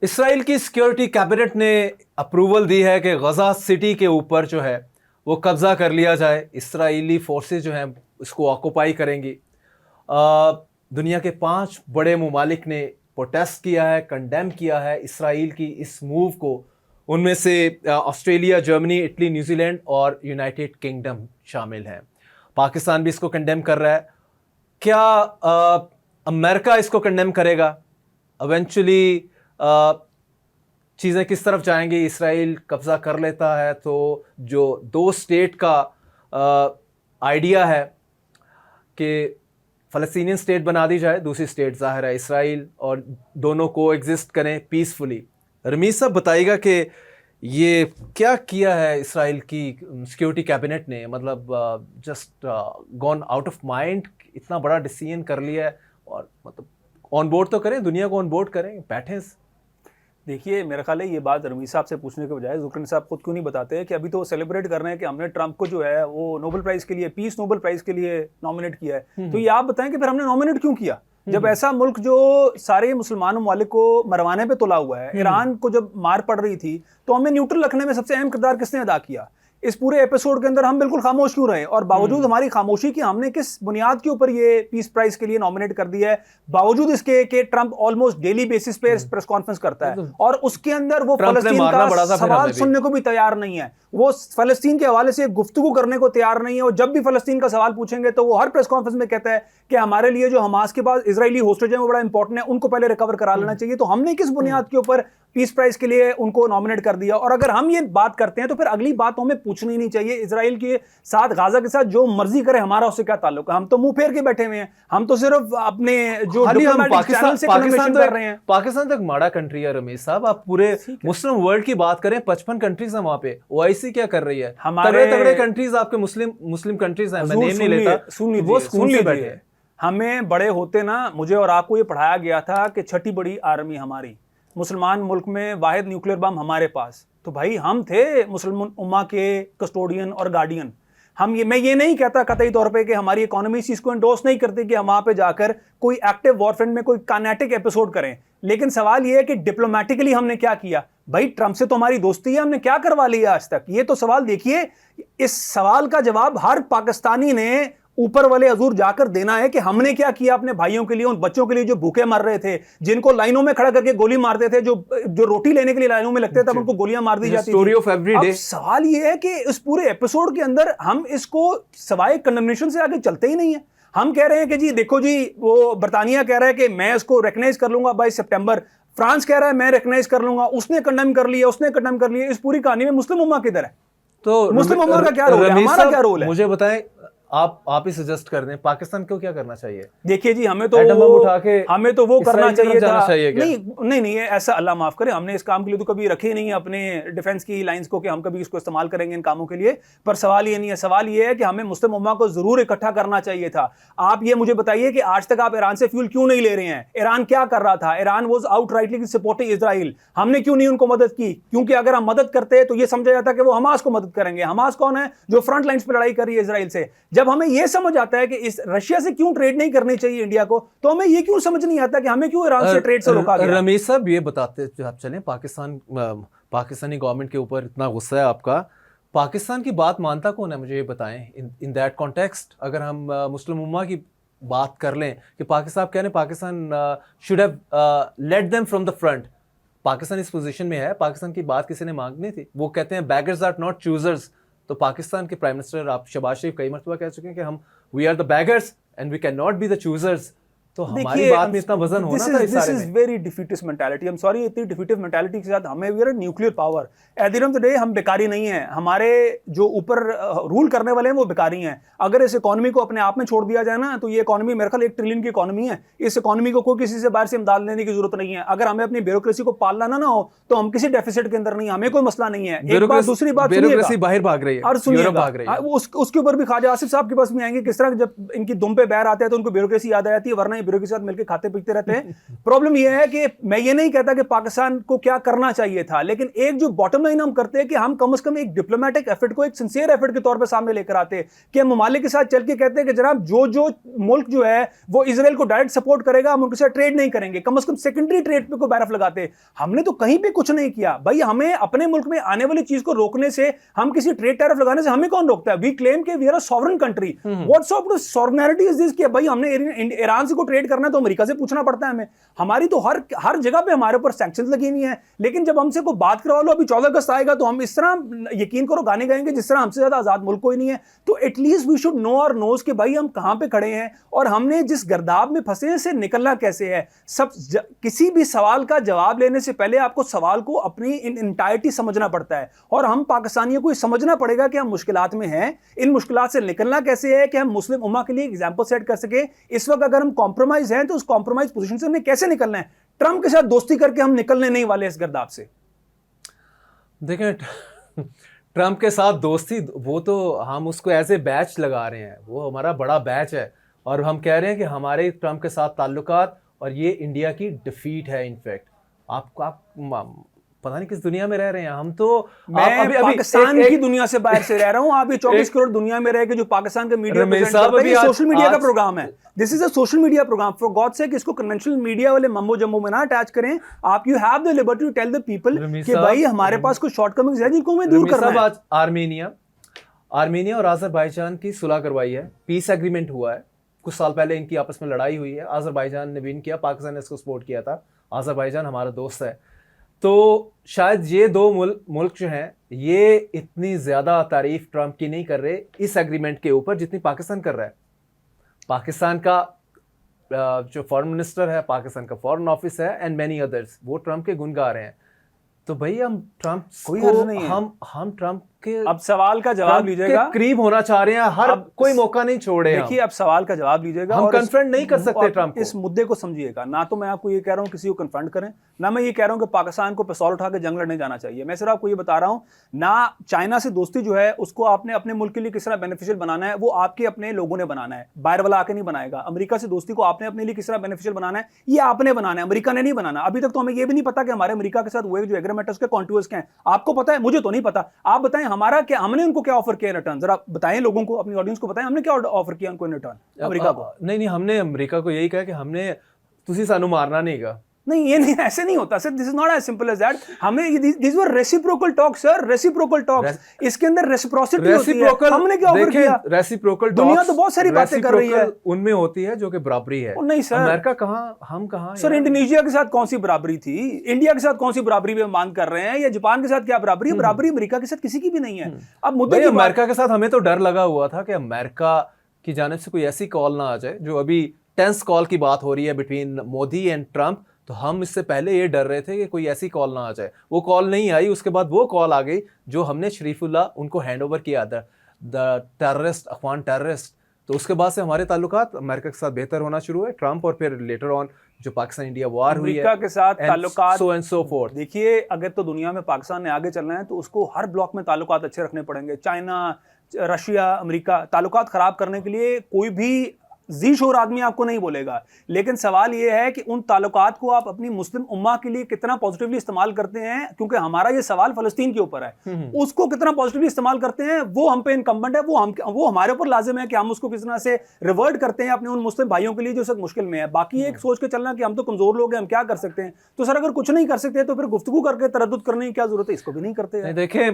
Israel की सिक्योरिटी कैबिनेट ने अप्रूवल दी है कि गजा सिटी के ऊपर जो है वो कब्जा कर लिया जाए। इसराइली फोर्सेस जो हैं इसको ऑक्यूपाई करेंगी। दुनिया के 5 बड़े ममालिक ने प्रोटेस्ट किया है, कंडेम किया है इसराइल की इस मूव को। उनमें से ऑस्ट्रेलिया, जर्मनी, इटली, न्यूजीलैंड और यूनाइटेड किंगडम शामिल हैं। पाकिस्तान भी इसको कंडेम कर रहा है। क्या अमेरिका इसको कंडेम करेगा? इवेंचुअली चीज़ें किस तरफ जाएंगी? इसराइल कब्जा कर लेता है तो जो 2 स्टेट का आइडिया है कि फ़लस्तीनियन स्टेट बना दी जाए, दूसरी स्टेट ज़ाहिर है इसराइल, और दोनों को एग्जिस्ट करें पीसफुली। रमीज साहब बताइएगा कि ये क्या किया है इसराइल की सिक्योरिटी कैबिनेट ने, मतलब just gone out of mind, इतना बड़ा डिसीजन कर लिया है, और मतलब ऑन बोर्ड तो करें, दुनिया को ऑन बोर्ड करें, बैठें। देखिए, मेरा ख्याल है ये बात रमीज साहब से पूछने के बजाय जुल्करन साहब खुद क्यों नहीं बताते कि अभी तो सेलिब्रेट कर रहे हैं कि हमने ट्रंप को जो है वो नोबेल प्राइज के लिए, पीस नोबेल प्राइज के लिए नॉमिनेट किया है। तो ये आप बताएं कि फिर हमने नॉमिनेट क्यों किया, जब ऐसा मुल्क जो सारे मुसलमान ममालिक को मरवाने पे तुला हुआ है, ईरान को जब मार पड़ रही थी तो हमें न्यूट्रल रखने में सबसे अहम किरदार किसने अदा किया? इस पूरे एपिसोड के अंदर हम बिल्कुल खामोश क्यों रहे? और बावजूद हमारी खामोशी की हमने किस बुनियाद के ऊपर ये पीस प्राइज के लिए नॉमिनेट कर दिया है, बावजूद इसके कि ट्रंप ऑलमोस्ट डेली बेसिस पे प्रेस कॉन्फ्रेंस करता है और उसके अंदर वो फलस्तीन का सवाल सुनने को भी तैयार नहीं है, वो फलस्तीन के हवाले से गुफ्तगू करने को तैयार नहीं है। और जब भी फलस्तीन का सवाल पूछेंगे तो वो हर प्रेस कॉन्फ्रेंस में कहता है कि हमारे लिए जो हमास के पास इजरायली होस्टेज है वो बड़ा इंपॉर्टेंट है, उनको पहले रिकवर करा लेना चाहिए। तो हमने किस बुनियाद के ऊपर पीस प्राइज के लिए उनको नॉमिनेट कर दिया? और अगर हम ये बात करते हैं तो फिर अगली बात हमें पूछनी नहीं चाहिए इजराइल के साथ, गाजा के साथ जो मर्जी करे, हमारा उससे क्या ताल्लुक है? हम तो मुंह फेर के बैठे हुए हैं, हम तो सिर्फ अपने जो पाकिस्तान कर रहे हैं। पाकिस्तान तो एक माड़ा कंट्री है रमेश साहब, आप पूरे मुस्लिम वर्ल्ड की बात करें, 55 कंट्रीज हैं वहां पे। ओआईसी क्या कर रही है? हमारे तगड़े कंट्रीज आपके मुस्लिम कंट्रीज हैं, मैं नेम नहीं लेता, वो सुन ले बैठे। हमें बड़े होते ना, मुझे और आपको ये पढ़ाया गया था कि 6ठी बड़ी आर्मी हमारी, मुसलमान मुल्क में वाहिद न्यूक्लियर बम हमारे पास। तो भाई हम थे मुसलमान उम्मा के कस्टोडियन और गार्डियन। मैं ये नहीं कहता कतई तौर पे कि हमारी इकोनॉमी इस चीज़ को एंडोर्स नहीं करती कि हम वहाँ पे जाकर कोई एक्टिव वॉरफेयर में कोई काइनेटिक एपिसोड करें, लेकिन सवाल ये है कि डिप्लोमेटिकली हमने क्या किया? भाई ट्रंप से तो हमारी दोस्ती है, हमने क्या करवा लिया आज तक? ये तो सवाल देखिए, इस सवाल का जवाब हर पाकिस्तानी ने ऊपर वाले हजूर जाकर देना है कि हमने क्या किया अपने भाइयों के लिए, उन बच्चों के लिए जो भूखे मर रहे थे, जिनको लाइनों में खड़ा करके गोली मारते थे, जो रोटी लेने के लिए लाइनों में लगते थे, उनको गोलियां मार दी जाती स्टोरी ऑफ एवरी डे। सवाल ये है कि इस पूरे एपिसोड के अंदर हम इसको सवाए कंडेमनेशन से आगे चलते ही नहीं है। हम कह रहे हैं कि जी देखो जी, वो बर्तानिया कह रहा है कि मैं इसको रिकग्नाइज कर लूंगा 22 सितंबर, फ्रांस कह रहा है मैं रिकग्नाइज कर लूंगा, उसने कंडेम कर लिया, उसने कंडेम कर लिया। इस पूरी कहानी में मुस्लिम उम्मा किधर है? तो मुस्लिम उम्मा का क्या रोल है, हमारा क्या रोल है? मुझे बताएं, आप ही सजेस्ट कर दें, पाकिस्तान को क्या करना चाहिए? देखिए जी, हमें एटम बम उठा के तो वो करना इसराइल की तरफ चाहिए जाना था। चाहिए क्या? नहीं, ऐसा अल्लाह माफ करे, हमने इस काम के लिए तो कभी रखे नहीं है अपने डिफेंस की लाइंस को कि हम कभी इसको इस्तेमाल करेंगे इन कामों के लिए। पर सवाल ये नहीं है, सवाल ये है कि हमें मुस्लिम उम्मा को जरूर इकट्ठा करना चाहिए था। आप ये मुझे बताइए कि आज तक आप ईरान से फ्यूल क्यों नहीं ले रहे हैं? ईरान क्या कर रहा था? Iran was outrightly supporting Israel. हमने क्यों नहीं उनको मदद की? क्योंकि अगर हम मदद करते तो ये समझा जाता कि वो हमास को मदद करेंगे। हमास कौन है? जो फ्रंट लाइंस पर लड़ाई कर रही है इजराइल से। जब हमें यह समझ आता है कि इस रशिया से क्यों ट्रेड नहीं करनी चाहिए इंडिया को, तो हमें यह क्यों समझ नहीं आता कि हमें क्यों ईरान से ट्रेड से रोका गया? रमेश साहब, ये बताते आप चलें, पाकिस्तानी गवर्नमेंट के ऊपर इतना गुस्सा है आपका, पाकिस्तान की बात मानता कौन है? मुझे ये बताएं। इन दैट कॉन्टेक्स्ट अगर हम मुस्लिम उम्मा की बात कर लें कि पाकिस्तान कह रहे हैं Pakistan should have let them from the front. Pakistan इस पोजीशन में है, पाकिस्तान की बात किसी ने मांगनी थी? वो कहते हैं बैगर्स आर नॉट चूजर्स। तो पाकिस्तान के प्राइम मिनिस्टर आप शहबाज शरीफ कई मरतबा कह चुके हैं कि हम we are the beggars and we can not be the choosers. तो हमारी बात में इतना वजन होना था इस सारे में। This is very defeatist mentality. I am sorry, इतनी डिफीटिव मेंटालिटी के साथ हमें we are nuclear power. At the end of the day हम बेकारी नहीं है, हमारे जो ऊपर रूल करने वाले हैं वो बेकारी हैं। अगर इस इकोनॉमी को अपने आप में छोड़ दिया जाए ना, तो ये इकोनॉमी मेरे ख्याल 1 ट्रिलियन की इकोनॉमी है। इस इकोनॉमी को कोई किसी से बाहर से इमदाद लेने की जरूरत नहीं है। अगर हमें अपनी ब्यूरोक्रेसी को पालना ना हो तो हम किसी डेफिसिट के अंदर नहीं, हमें कोई मसला नहीं है। एक बात, दूसरी बात, ब्यूरोक्रेसी बाहर भाग रही है और सुनिएगा, उसके ऊपर भी ख्वाजा आसिफ साहब के पास में आएंगे, किस तरह जब इनकी दुम पे बैर आते हैं तो उनको ब्यूरोक्रेसी याद आ जाती है, वरना ये ब्यूरोक्रेसी के साथ मिलकर खाते पीते रहते हैं। प्रॉब्लम यह है कि मैं ये नहीं कहता कि पाकिस्तान को क्या करना चाहिए था, लेकिन एक जो बॉटम लाइन हम करते हैं कि हम कम से कम एक डिप्लोमेटिक एफर्ट को एक सिंसियर एफर्ट के तौर पे सामने लेकर आते हैं कि हम ममालिक के साथ चल के कहते हैं कि जनाब जो मुल्क जो है वो इजराइल को डायरेक्ट सपोर्ट करेगा, हम उनके साथ ट्रेड नहीं करेंगे, कम से कम सेकेंडरी ट्रेड पे को बैरफ लगाते। हमने तो कहीं पे कुछ नहीं किया भाई। हमें अपने मुल्क में आने वाली चीज को रोकने से, हम किसी ट्रेड टैरिफ लगाने से हमें कौन रोकता है? वी क्लेम कि we are a sovereign country. What sort of sovereignty is this कि भाई हमने ईरान से को ट्रेड करना है तो अमेरिका से पूछना पड़ता है हमें? हमारी तो हर जगह पे हमारे ऊपर सैंक्शंस लगी हुई हैं। लेकिन जब हमसे को बात करवा लो, अभी 14 अगस्त आएगा तो हम इस तरह यकीन करो गाने गाएंगे जिस तरह हमसे ज्यादा आजाद मुल्क कोई नहीं है। तो एटलीस्ट वी शुड नो और नोज कि भाई हम कहां पे खड़े हैं और हमने जिस गर्दाब में फंसे हैं से निकलना कैसे है। किसी भी सवाल का जवाब लेने से पहले आपको सवाल को अपनी इंटायरिटी समझना पड़ता है, और हम पाकिस्तानियों को समझना पड़ेगा कि हम मुश्किलात में हैं, इन मुश्किलात से निकलना कैसे है कि हम मुस्लिम उम्मा के लिए एग्जाम्पल सेट कर सके। इस वक्त अगर हम कॉम्प्रोमाइज हैं तो उस कॉम्प्रोमाइज पोजीशन से हमें कैसे निकलना है? ट्रंप के साथ दोस्ती करके हम निकलने नहीं वाले इस गर्दाब से। देखें, ट्रंप के साथ दोस्ती, वो तो हम उसको ऐसे बैच लगा रहे हैं, वो हमारा बड़ा बैच है, और हम कह रहे हैं कि हमारे ट्रंप के साथ ताल्लुकात और ये इंडिया की डिफीट है। इनफैक्ट आप पता नहीं किस दुनिया में रह रहे हैं। हम तो मैं पाकिस्तान की दुनिया से बाहर से रह रहा हूं। आप ये 24 करोड़ दुनिया में रह के जो पाकिस्तान का मीडिया प्रेजेंट करता है, ये सोशल मीडिया का प्रोग्राम है। This is a social media program. For God sake इसको कन्वेंशनल मीडिया वाले मम्बो जम्बो में ना अटैच करें। आप you have the liberty to tell the people कि भाई हमारे पास कुछ शॉर्टकमिंग्स है जिनको हमें दूर करना है। आज आर्मेनिया और अजरबैजान की सुलह करवाई है, पीस एग्रीमेंट हुआ है। कुछ साल पहले इनकी आपस में लड़ाई हुई है, अजरबैजान ने विन किया, पाकिस्तान ने इसको सपोर्ट किया था। अजरबैजान हमारा दोस्त है। तो शायद ये दो मुल्क जो हैं ये इतनी ज़्यादा तारीफ ट्रंप की नहीं कर रहे इस एग्रीमेंट के ऊपर जितनी पाकिस्तान कर रहा है। पाकिस्तान का जो फॉरेन मिनिस्टर है, पाकिस्तान का फॉरेन ऑफिस है एंड मैनी अदर्स, वो ट्रंप के गुण गा रहे हैं। तो भाई हम ट्रंप कोई हर्ज नहीं है। हम ट्रंप के अब सवाल का जवाब लीजिएगा, करीब होना चाह रहे हैं, हर कोई मौका नहीं छोड़े। देखिए अब सवाल का जवाब लीजिएगा, हम कन्फ्रंट नहीं कर सकते ट्रंप को। इस मुद्दे को समझिएगा ना। तो मैं आपको ये कह रहा हूँ किसी को कन्फ्रंट करें, ना मैं ये कह रहा हूँ कि पाकिस्तान को पिस्तौल उठा के जंग लड़ने जाना चाहिए। मैं सिर्फ आपको ये बता रहा हूँ ना, चाइना से दोस्ती जो है उसको आपने अपने मुल्क के लिए किस तरह बेनिफिशियल बनाना है, वो आपके अपने लोगों ने बनाना है, बाहर वाला आके नहीं बनाएगा। अमेरिका से दोस्ती को आपने अपने लिए किस तरह बेनिफिशियल बनाना है, ये आपने बनाना है, अमेरिका ने नहीं बनाना। अभी तक तो हमें ये भी नहीं पता कि हमारे अमेरिका के साथ हुए जो एग्रीमेंट है उसके कॉन्टूर्स क्या हैं। आपको पता है, मुझे तो नहीं पता। आप बताएं हमारा क्या, हमने उनको क्या ऑफर किया रिटर्न, जरा बताएं लोगों को, अपनी ऑडियंस को बताएं हमने क्या ऑफर किया उनको रिटर्न अमेरिका को। नहीं, हमने अमेरिका को यही कहा कि हमने तुसी सानू मारना नहीं गा। नहीं, ये नहीं, ऐसे नहीं होता sir. This is not as simple as that. हमें this were reciprocal talk sir, reciprocal talk. इसके अंदर रेसिप्रोसिटी होती है। हमने क्या ऑफर किया? रेसिप्रोकल दुनिया तो बहुत सारी बातें कर रही है, उनमें होती है जो कि बराबरी है। नहीं सर, अमेरिका कहां, हम कहां सर? इंडोनेशिया के साथ कौन सी बराबरी थी? इंडिया के साथ कौन सी बराबरी में मांग कर रहे हैं? या जापान के साथ क्या बराबरी है? बराबरी अमेरिका के साथ किसी की भी नहीं है। अब मुद्दे अमेरिका के साथ हमें तो डर लगा हुआ था कि अमेरिका की जानिब से कोई ऐसी कॉल ना आ जाए, जो अभी टेंस कॉल की बात हो रही है बिटवीन मोदी एंड ट्रंप, तो हम इससे पहले ये डर रहे थे कि कोई ऐसी कॉल ना आ जाए। वो कॉल नहीं आई, उसके बाद वो कॉल आ गई जो हमने शरीफुल्लाह उनको हैंड ओवर किया था, द टेररिस्ट, अफवान टेररिस्ट। तो उसके बाद से हमारे ताल्लुकात अमेरिका के साथ बेहतर होना शुरू हुए। ट्रंप और फिर लेटर ऑन जो पाकिस्तान इंडिया वॉर हुई है, अमेरिका के साथ ताल्लुकात सो एंड सो फोर्थ। देखिए, अगर तो दुनिया में पाकिस्तान ने आगे चलना है तो उसको हर ब्लॉक में ताल्लुकात अच्छे रखने पड़ेंगे। चाइना, रशिया, अमेरिका, ताल्लुकात खराब करने के लिए कोई भी जी शोर आदमी आपको नहीं बोलेगा। लेकिन सवाल यह है कि उन ताल्लुकात को आप अपनी मुस्लिम उम्मा के लिए कितना पॉजिटिवली इस्तेमाल करते हैं, क्योंकि हमारा ये सवाल फलस्तीन के ऊपर है। उसको कितना पॉजिटिवली इस्तेमाल करते हैं वो हम पे इनकम्बेंट है, वो हमारे ऊपर लाजिम है कि हम उसको किस तरह से रिवर्ट करते हैं अपने उन मुस्लिम भाइयों के लिए जो सब मुश्किल में है। बाकी एक सोच के चलना कि हम तो कमजोर लोग हैं, हम क्या कर सकते हैं। तो सर, अगर कुछ नहीं कर सकते तो फिर गुफ्तगू करके तरद्दुद करने की क्या जरूरत है? इसको भी नहीं करते हैं। देखें,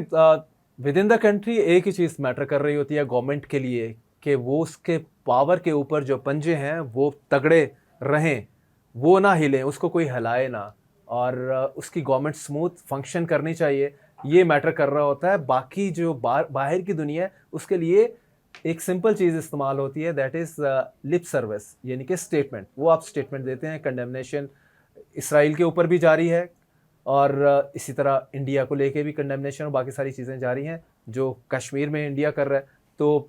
विद इन द कंट्री एक ही चीज़ मैटर कर रही होती है गवर्नमेंट के लिए, कि वो उसके पावर के ऊपर जो पंजे हैं वो तगड़े रहें, वो ना हिलें, उसको कोई हिलाए ना, और उसकी गवर्नमेंट स्मूथ फंक्शन करनी चाहिए, ये मैटर कर रहा होता है। बाकी जो बाहर की दुनिया है उसके लिए एक सिंपल चीज़ इस्तेमाल होती है, दैट इज़ लिप सर्विस, यानी कि स्टेटमेंट। वो आप स्टेटमेंट देते हैं, कंडेमनेशन इसराइल के ऊपर भी जारी है, और इसी तरह इंडिया को लेके भी कंडेमनेशन और बाकी सारी चीज़ें जारी हैं जो कश्मीर में इंडिया कर रहा है। तो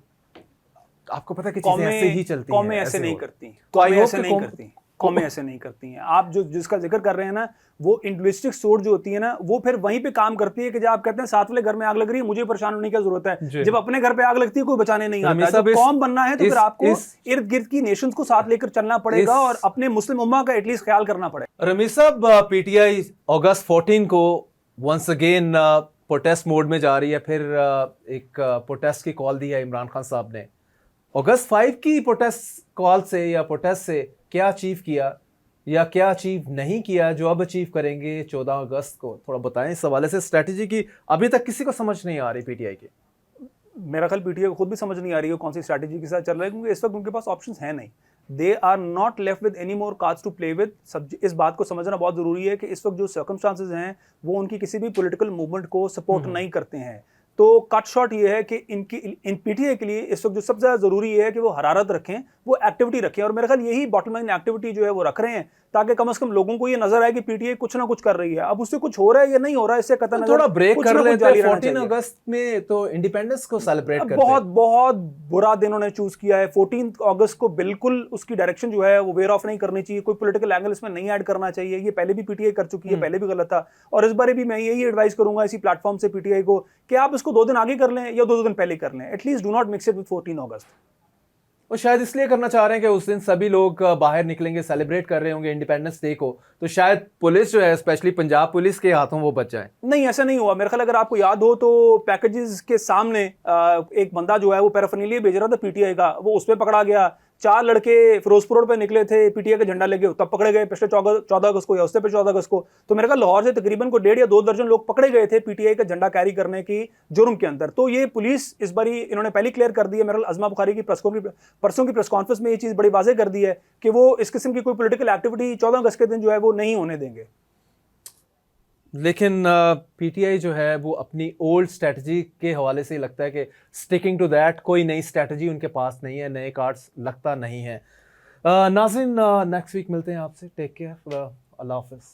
आपको पता है कि चीजें ऐसे ही चलती हैं, कौमें ऐसे नहीं करती, तो आई कौमें होप ऐसे नहीं करती, कौमें ऐसे नहीं करती हैं। आप जो जिसका जिक्र कर रहे हैं ना, वो इंडिविजुअलिस्टिक सोच जो होती है ना, वो फिर वहीं पे काम करती है कि जब आप कहते हैं साथ वाले घर में आग लग रही है, मुझे परेशान होने की क्या जरूरत है। जब अपने घर पे आग लगती है कोई बचाने नहीं आता। जब कौम बनना है तो फिर आपको इर्द गिर्द की नेशंस को साथ लेकर चलना पड़ेगा और अपने मुस्लिम उम्मा का एटलीस्ट ख्याल करना पड़ेगा। रमीज साहब, पीटीआई अगस्त 14 को वंस अगेन प्रोटेस्ट मोड में जा रही है। फिर एक प्रोटेस्ट की कॉल दी है इमरान खान साहब ने। अगस्त 5 की प्रोटेस्ट कॉल से या प्रोटेस्ट से क्या अचीव किया या क्या अचीव नहीं किया जो अब अचीव करेंगे 14 अगस्त को, थोड़ा बताएं। इस हवाले से स्ट्रैटेजी की अभी तक किसी को समझ नहीं आ रही पीटीआई की। मेरा ख्याल पीटीआई को खुद भी समझ नहीं आ रही है कौन सी स्ट्रैटेजी के साथ चल रहा है, क्योंकि इस वक्त उनके पास ऑप्शंस है नहीं। They are not left with any more cards to play with. इस बात को समझना बहुत जरूरी है कि इस वक्त जो सर्कमस्टांसेस हैं वो उनकी किसी भी पॉलिटिकल मूवमेंट को सपोर्ट नहीं करते हैं। तो कट शॉट ये है कि इन पीटीआई के लिए इस वक्त जो सबसे ज्यादा जरूरी है कि वो हरारत रखें, वो एक्टिविटी रखें, और मेरे ख्याल यही बॉटम लाइन एक्टिविटी जो है वो रख रहे हैं, ताकि कम से कम लोगों को ये नजर आए कि पीटीआई कुछ ना कुछ कर रही है। अब उससे कुछ हो रहा है या नहीं हो रहा है, इससे कतई थोड़ा ब्रेक कर लेते हैं। 14 अगस्त में तो इंडिपेंडेंस को सेलिब्रेट करते हैं। बहुत बहुत बुरा दिन उन्होंने चूज किया है। 14 अगस्त को बिल्कुल उसकी डायरेक्शन जो है वो वेयर ऑफ नहीं करनी चाहिए, कोई पॉलिटिकल एंगल इसमें नहीं ऐड करना चाहिए। ये पहले भी पीटीआई कर चुकी है, पहले भी गलत था, और इस बार भी मैं यही एडवाइस करूंगा इसी प्लेटफॉर्म से पीटीआई को कि आप इसको 2 दिन आगे कर लें या 2 दिन पहले कर लें, at least do not mix it with 14 अगस्त। और शायद इसलिए करना चाह रहे हैं कि उस दिन सभी लोग बाहर निकलेंगे, सेलिब्रेट कर रहे होंगे इंडिपेंडेंस डे को, तो शायद पुलिस जो है, स्पेशली पंजाब पुलिस के हाथों वो बच जाए। नहीं, ऐसा नहीं हुआ। मेरे ख्याल अगर आपको याद हो तो पैकेजेस के सामने एक बंदा जो है वो पैराफर्नेलिया भेज रहा था पीटीआई का, वो उस पर पकड़ा गया। 4 लड़के फिरोजपुर रोड पे निकले थे, पीटीआई का झंडा लेके, तब पकड़े गए पिछले 14 अगस्त को या उससे पे 14 अगस्त को। तो मेरे ख्याल लाहौर से तकरीबन को 1.5 या 2 दर्जन लोग पकड़े गए थे पीटीआई का झंडा कैरी करने की जुर्म के अंदर। तो ये पुलिस इस बारी इन्होंने पहले क्लियर कर दी है। मेरे ख्याल अजमा बुखारी की परसों की प्रेस कॉन्फ्रेंस में ये चीज बड़ी वाज़ेह कर दी है कि वो इस किस्म की कोई पॉलिटिकल एक्टिविटी 14 अगस्त के दिन जो है वो नहीं होने देंगे। लेकिन पीटीआई जो है वो अपनी ओल्ड स्ट्रेटजी के हवाले से लगता है कि स्टिकिंग टू दैट, कोई नई स्ट्रेटजी उनके पास नहीं है, नए कार्ड्स लगता नहीं है। नाज़रीन, नेक्स्ट वीक मिलते हैं आपसे। टेक केयर, अल्लाह हाफ़िज़।